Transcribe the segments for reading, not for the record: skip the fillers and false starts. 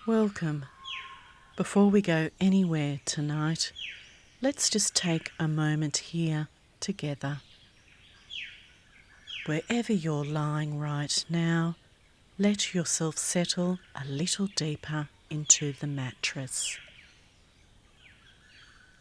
Welcome. Before we go anywhere tonight, let's just take a moment here together. Wherever you're lying right now, let yourself settle a little deeper into the mattress.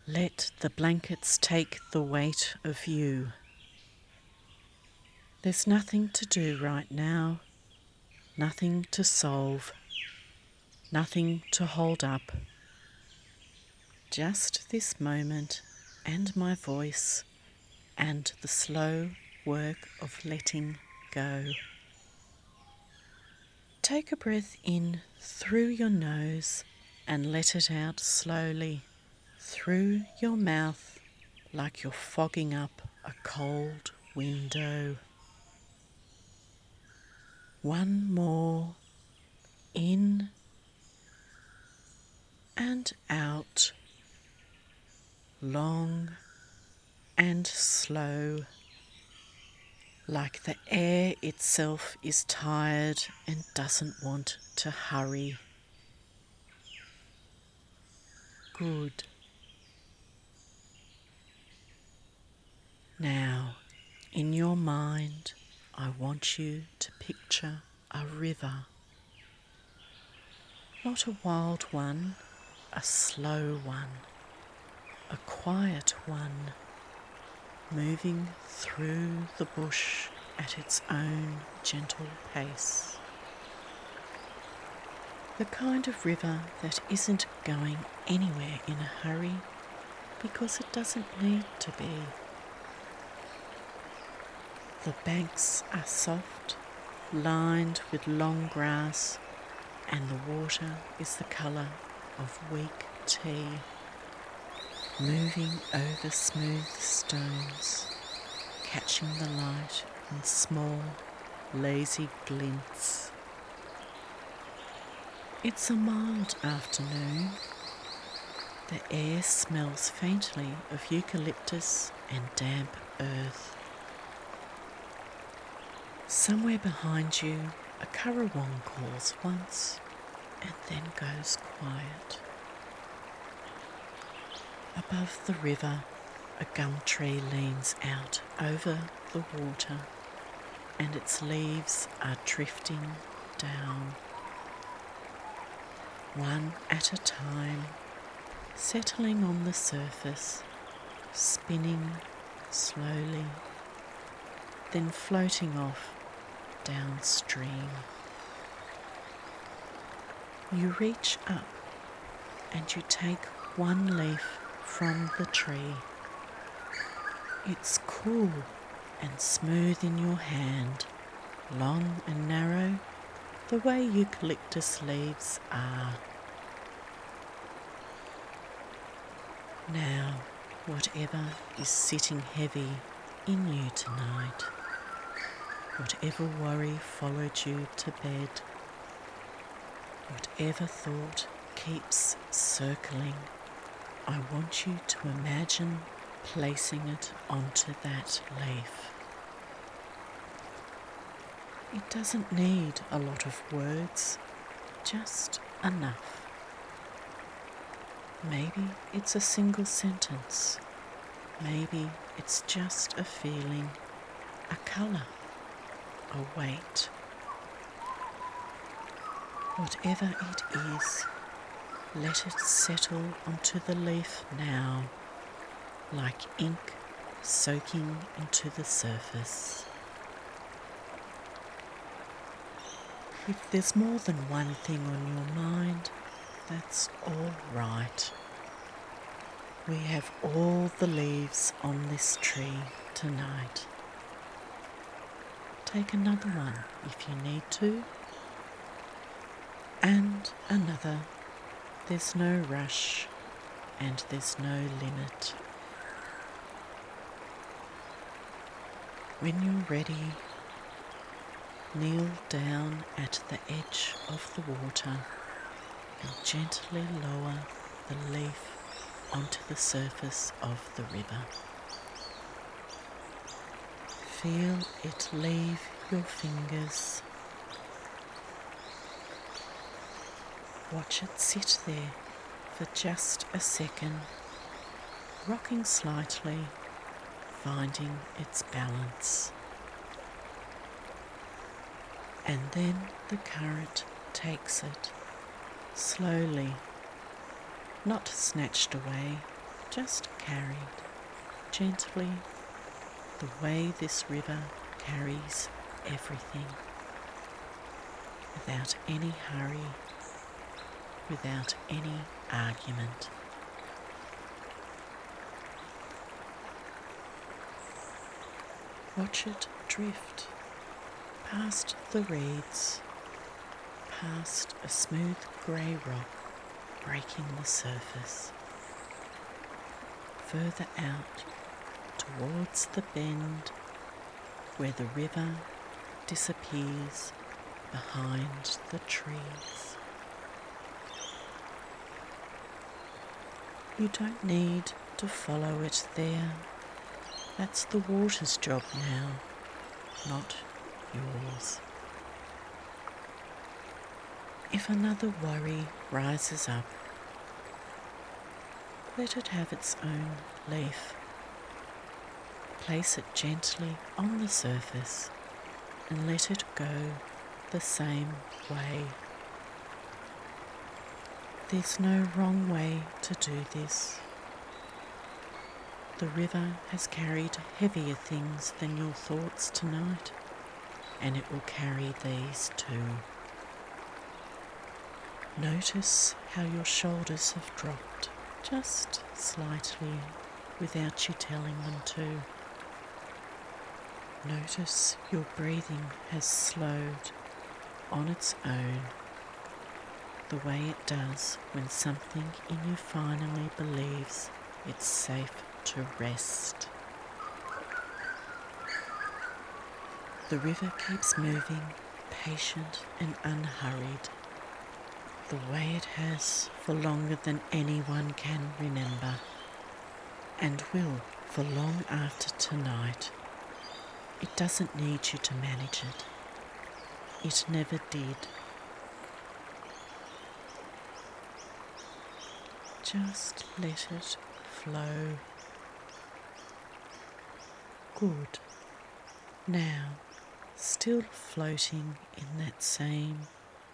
Let the blankets take the weight of you. There's nothing to do right now, nothing to solve, nothing to hold up. Just this moment and my voice and the slow work of letting go. Take a breath in through your nose and let it out slowly through your mouth like you're fogging up a cold window. One more, in and out, long and slow, like the air itself is tired and doesn't want to hurry. Good. Now, in your mind, I want you to picture a river. Not a wild one, a slow one, a quiet one, moving through the bush at its own gentle pace. The kind of river that isn't going anywhere in a hurry because it doesn't need to be. The banks are soft, lined with long grass, and the water is the colour of weak tea, moving over smooth stones, catching the light in small, lazy glints. It's a mild afternoon. The air smells faintly of eucalyptus and damp earth. Somewhere behind you, a currawong calls once and then goes quiet. Above the river, a gum tree leans out over the water and its leaves are drifting down, one at a time, settling on the surface, spinning slowly, then floating off downstream. You reach up and you take one leaf from the tree. It's cool and smooth in your hand, long and narrow, the way eucalyptus leaves are. Now, whatever is sitting heavy in you tonight, whatever worry followed you to bed, whatever thought keeps circling, I want you to imagine placing it onto that leaf. It doesn't need a lot of words, just enough. Maybe it's a single sentence. Maybe it's just a feeling, a colour, a weight. Whatever it is, let it settle onto the leaf now, like ink soaking into the surface. If there's more than one thing on your mind, that's all right. We have all the leaves on this tree tonight. Take another one if you need to, and another. There's no rush and there's no limit. When you're ready, kneel down at the edge of the water and gently lower the leaf onto the surface of the river. Feel it leave your fingers. Watch it sit there for just a second, rocking slightly, finding its balance. And then the current takes it, slowly, not snatched away, just carried, gently, the way this river carries everything, without any hurry, without any argument. Watch it drift past the reeds, past a smooth grey rock breaking the surface, further out towards the bend where the river disappears behind the trees. You don't need to follow it there. That's the water's job now, not yours. If another worry rises up, let it have its own leaf. Place it gently on the surface and let it go the same way. There's no wrong way to do this. The river has carried heavier things than your thoughts tonight, and it will carry these too. Notice how your shoulders have dropped, just slightly, without you telling them to. Notice your breathing has slowed on its own, the way it does when something in you finally believes it's safe to rest. The river keeps moving, patient and unhurried, the way it has for longer than anyone can remember, and will for long after tonight. It doesn't need you to manage it. It never did. Just let it flow. Good. Now, still floating in that same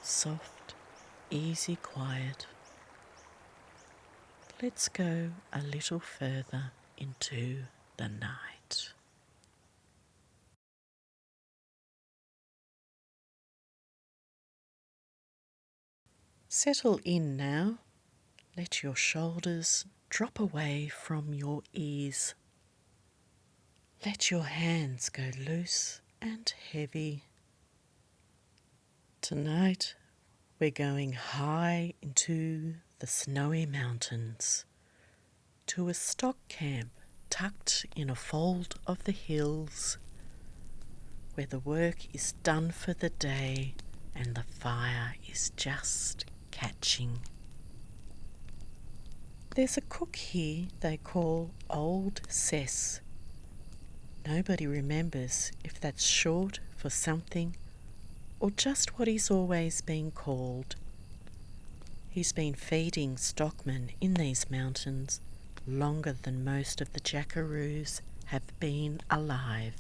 soft, easy quiet, let's go a little further into the night. Settle in now. Let your shoulders drop away from your ears. Let your hands go loose and heavy. Tonight we're going high into the snowy mountains, to a stock camp tucked in a fold of the hills, where the work is done for the day and the fire is just catching. There's a cook here they call Old Cess. Nobody remembers if that's short for something or just what he's always been called. He's been feeding stockmen in these mountains longer than most of the Jackeroos have been alive.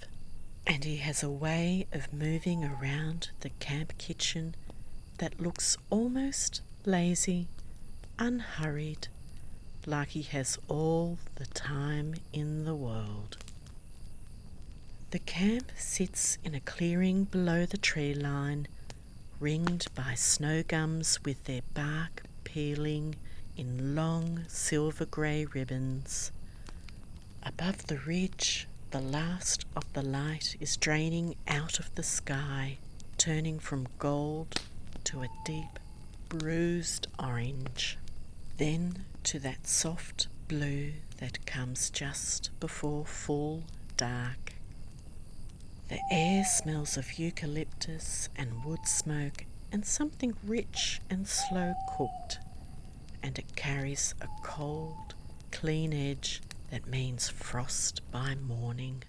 And he has a way of moving around the camp kitchen that looks almost lazy, unhurried, like he has all the time in the world. The camp sits in a clearing below the tree line, ringed by snow gums with their bark peeling in long silver grey ribbons. Above the ridge, the last of the light is draining out of the sky, turning from gold to a deep, bruised orange, then to that soft blue that comes just before full dark. The air smells of eucalyptus and wood smoke and something rich and slow cooked, and it carries a cold, clean edge that means frost by morning.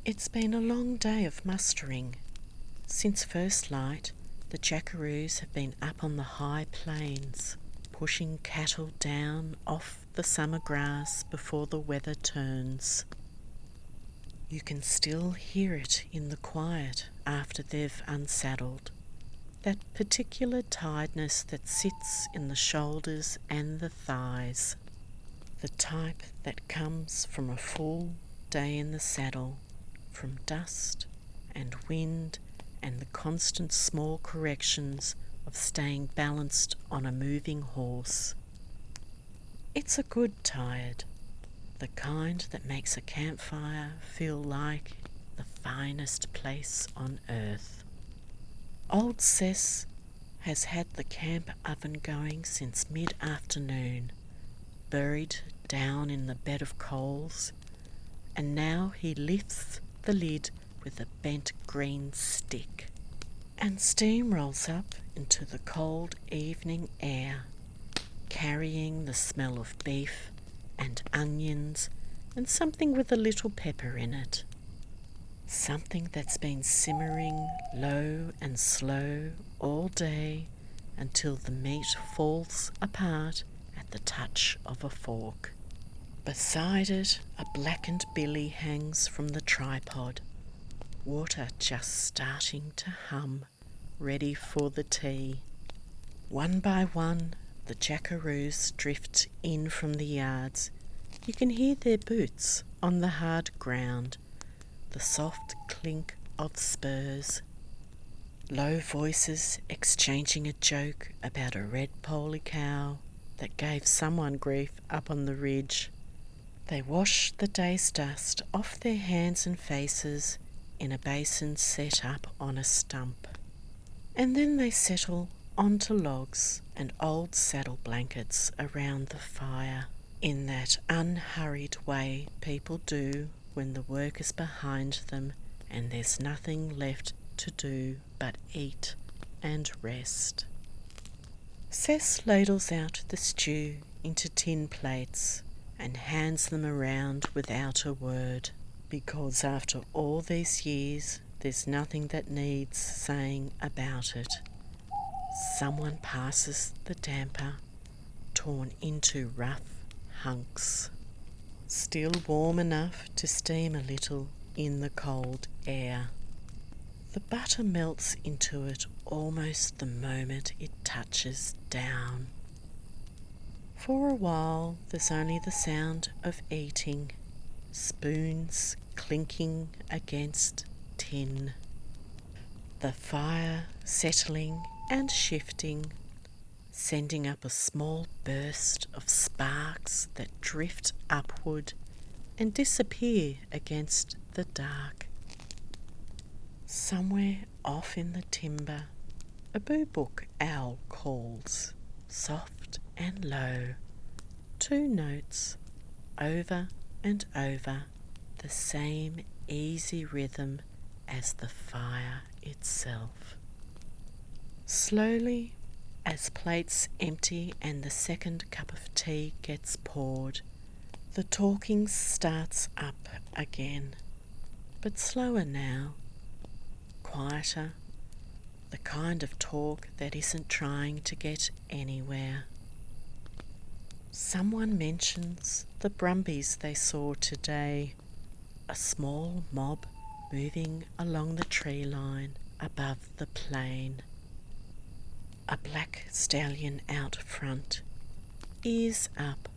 It's been a long day of mustering. Since first light, The Jackeroos have been up on the high plains, pushing cattle down off the summer grass before the weather turns. You can still hear it in the quiet after they've unsaddled. That particular tiredness that sits in the shoulders and the thighs. The type that comes from a full day in the saddle, from dust and wind and the constant small corrections of staying balanced on a moving horse. It's a good tired, the kind that makes a campfire feel like the finest place on earth. Old Cess has had the camp oven going since mid-afternoon, buried down in the bed of coals, and now he lifts the lid with a bent green stick, and steam rolls up into the cold evening air, carrying the smell of beef and onions and something with a little pepper in it. Something that's been simmering low and slow all day until the meat falls apart at the touch of a fork. Beside it, a blackened billy hangs from the tripod, water just starting to hum, ready for the tea. One by one, the Jackeroos drift in from the yards. You can hear their boots on the hard ground, the soft clink of spurs, low voices exchanging a joke about a red-poley cow that gave someone grief up on the ridge. They wash the day's dust off their hands and faces in a basin set up on a stump, and then they settle onto logs and old saddle blankets around the fire in that unhurried way people do when the work is behind them and there's nothing left to do but eat and rest. Cess ladles out the stew into tin plates and hands them around without a word, because after all these years there's nothing that needs saying about it. Someone passes the damper, torn into rough hunks, still warm enough to steam a little in the cold air. The butter melts into it almost the moment it touches down. For a while there's only the sound of eating, spoons clinking against tin, the fire settling and shifting, sending up a small burst of sparks that drift upward and disappear against the dark. Somewhere off in the timber, a boo-book owl calls, soft and low, 2 notes, over and over, the same easy rhythm as the fire itself. Slowly, as plates empty and the second cup of tea gets poured, the talking starts up again, but slower now, quieter, the kind of talk that isn't trying to get anywhere. Someone mentions the Brumbies they saw today, a small mob moving along the tree line above the plain. A black stallion out front, ears up,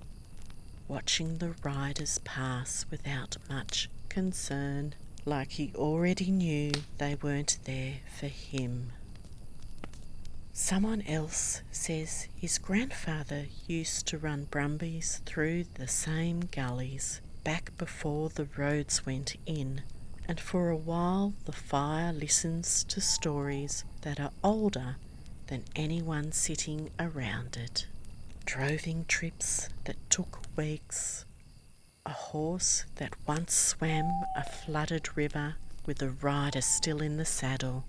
watching the riders pass without much concern, like he already knew they weren't there for him. Someone else says his grandfather used to run Brumbies through the same gullies back before the roads went in, and for a while the fire listens to stories that are older than anyone sitting around it. Droving trips that took weeks, a horse that once swam a flooded river with a rider still in the saddle,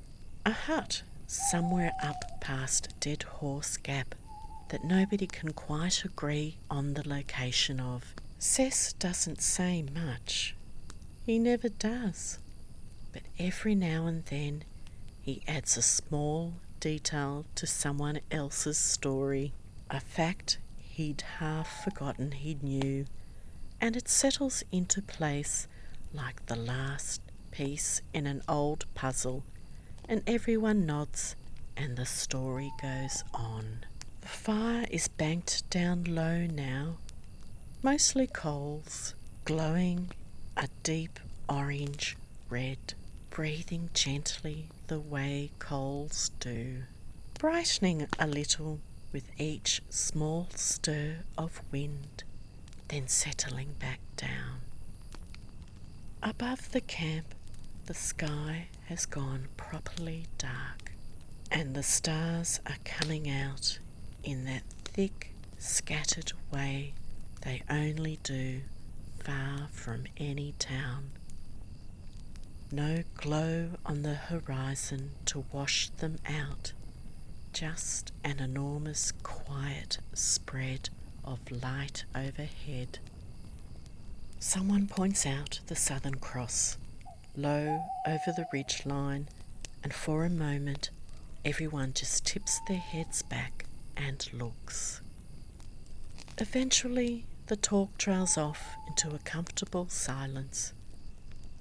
a hut somewhere up past Dead Horse Gap that nobody can quite agree on the location of. Cess doesn't say much. He never does. But every now and then he adds a small detail to someone else's story, a fact he'd half forgotten he knew, and it settles into place like the last piece in an old puzzle, and everyone nods and the story goes on. The fire is banked down low now, mostly coals, glowing a deep orange red, breathing gently the way coals do, brightening a little with each small stir of wind, then settling back down. Above the camp, the sky has gone properly dark, and the stars are coming out in that thick, scattered way they only do far from any town. No glow on the horizon to wash them out, just an enormous quiet spread of light overhead. Someone points out the Southern Cross, low over the ridge line, and for a moment everyone just tips their heads back and looks. Eventually the talk trails off into a comfortable silence,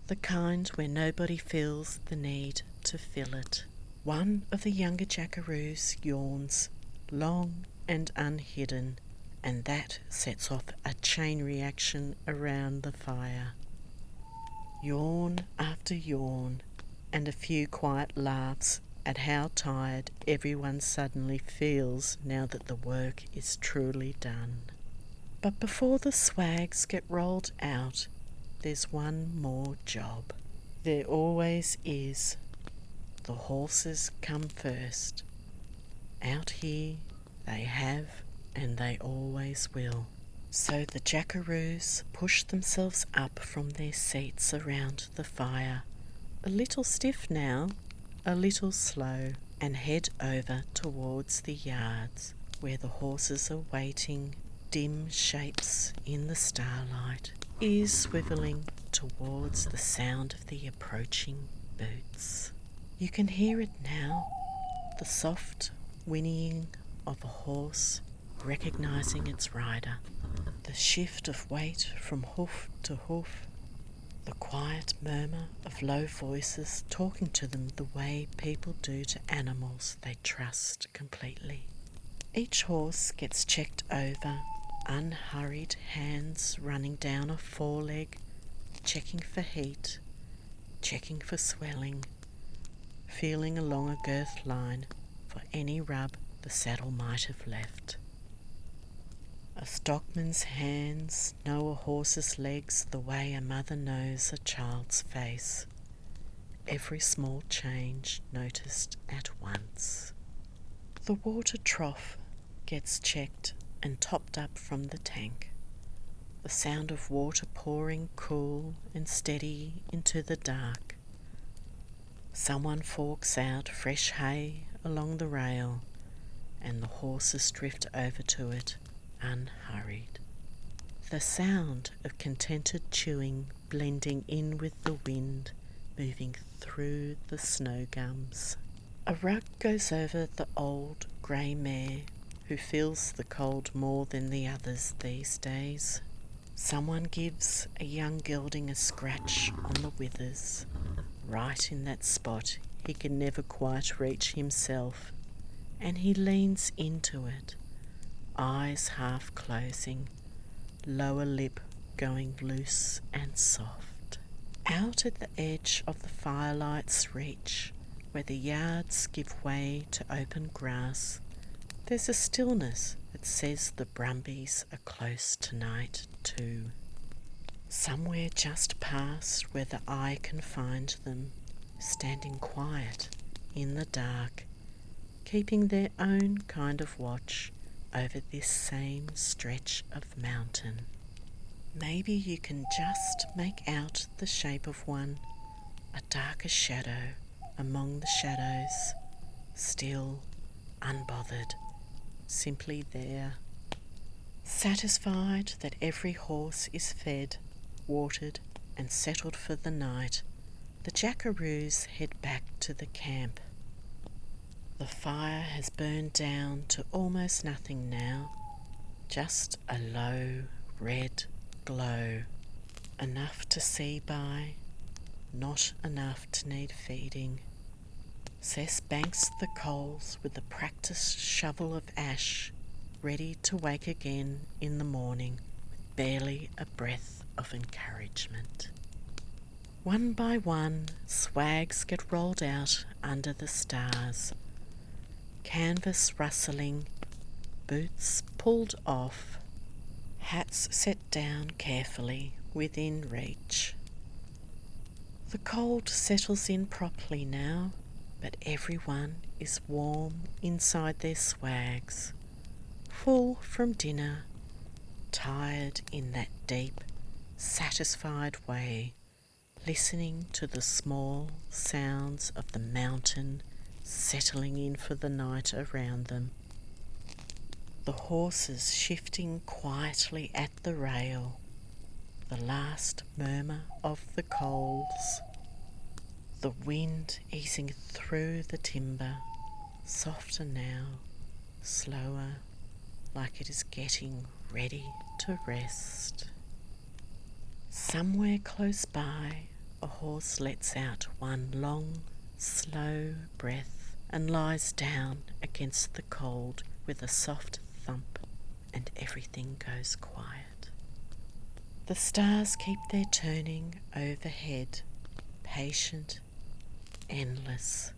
the kind where nobody feels the need to fill it. One of the younger Jackeroos yawns, long and unhidden, and that sets off a chain reaction around the fire. Yawn after yawn, and a few quiet laughs at how tired everyone suddenly feels now that the work is truly done. But before the swags get rolled out, there's one more job. There always is. The horses come first. Out here they have and they always will. So the Jackeroos push themselves up from their seats around the fire, a little stiff now, a little slow, and head over towards the yards where the horses are waiting, dim shapes in the starlight, ears swivelling towards the sound of the approaching boots. You can hear it now, the soft whinnying of a horse recognising its rider, the shift of weight from hoof to hoof, the quiet murmur of low voices talking to them the way people do to animals they trust completely. Each horse gets checked over, unhurried hands running down a foreleg, checking for heat, checking for swelling, feeling along a girth line for any rub the saddle might have left. A stockman's hands know a horse's legs the way a mother knows a child's face. Every small change noticed at once. The water trough gets checked and topped up from the tank. The sound of water pouring cool and steady into the dark. Someone forks out fresh hay along the rail, and the horses drift over to it unhurried. The sound of contented chewing blending in with the wind moving through the snow gums. A rug goes over the old grey mare who feels the cold more than the others these days. Someone gives a young gelding a scratch on the withers, right in that spot he can never quite reach himself, and he leans into it, eyes half closing, lower lip going loose and soft. Out at the edge of the firelight's reach, where the yards give way to open grass, there's a stillness that says the Brumbies are close tonight too. Somewhere just past where the eye can find them, standing quiet in the dark, keeping their own kind of watch over this same stretch of mountain. Maybe you can just make out the shape of one, a darker shadow among the shadows, still, unbothered, simply there. Satisfied that every horse is fed, watered and settled for the night, the Jackeroos head back to the camp. The fire has burned down to almost nothing now, just a low red glow, enough to see by, not enough to need feeding. Cess banks the coals with a practised shovel of ash, ready to wake again in the morning with barely a breath of encouragement. One by one, swags get rolled out under the stars, canvas rustling, boots pulled off, hats set down carefully within reach. The cold settles in properly now, but everyone is warm inside their swags, full from dinner, tired in that deep, satisfied way, listening to the small sounds of the mountain settling in for the night around them. The horses shifting quietly at the rail, the last murmur of the coals, the wind easing through the timber, softer now, slower, like it is getting ready to rest. Somewhere close by, a horse lets out one long, slow breath and lies down against the cold with a soft thump, and everything goes quiet. The stars keep their turning overhead, patient, endless.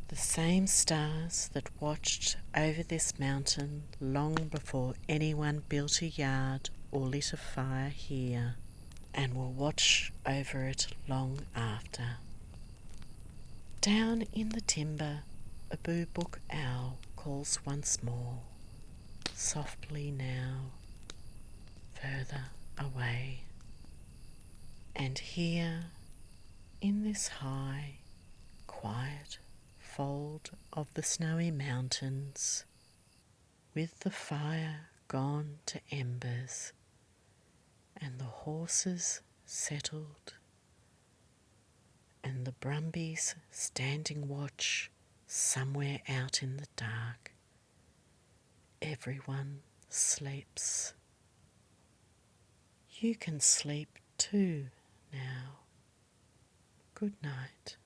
The same stars that watched over this mountain long before anyone built a yard or lit a fire here, and will watch over it long after. Down in the timber, a boo-book owl calls once more, softly now, further away. And here, in this high, quiet fold of the snowy mountains, with the fire gone to embers, and the horses settled, and the Brumbies standing watch somewhere out in the dark, everyone sleeps. You can sleep too now. Good night.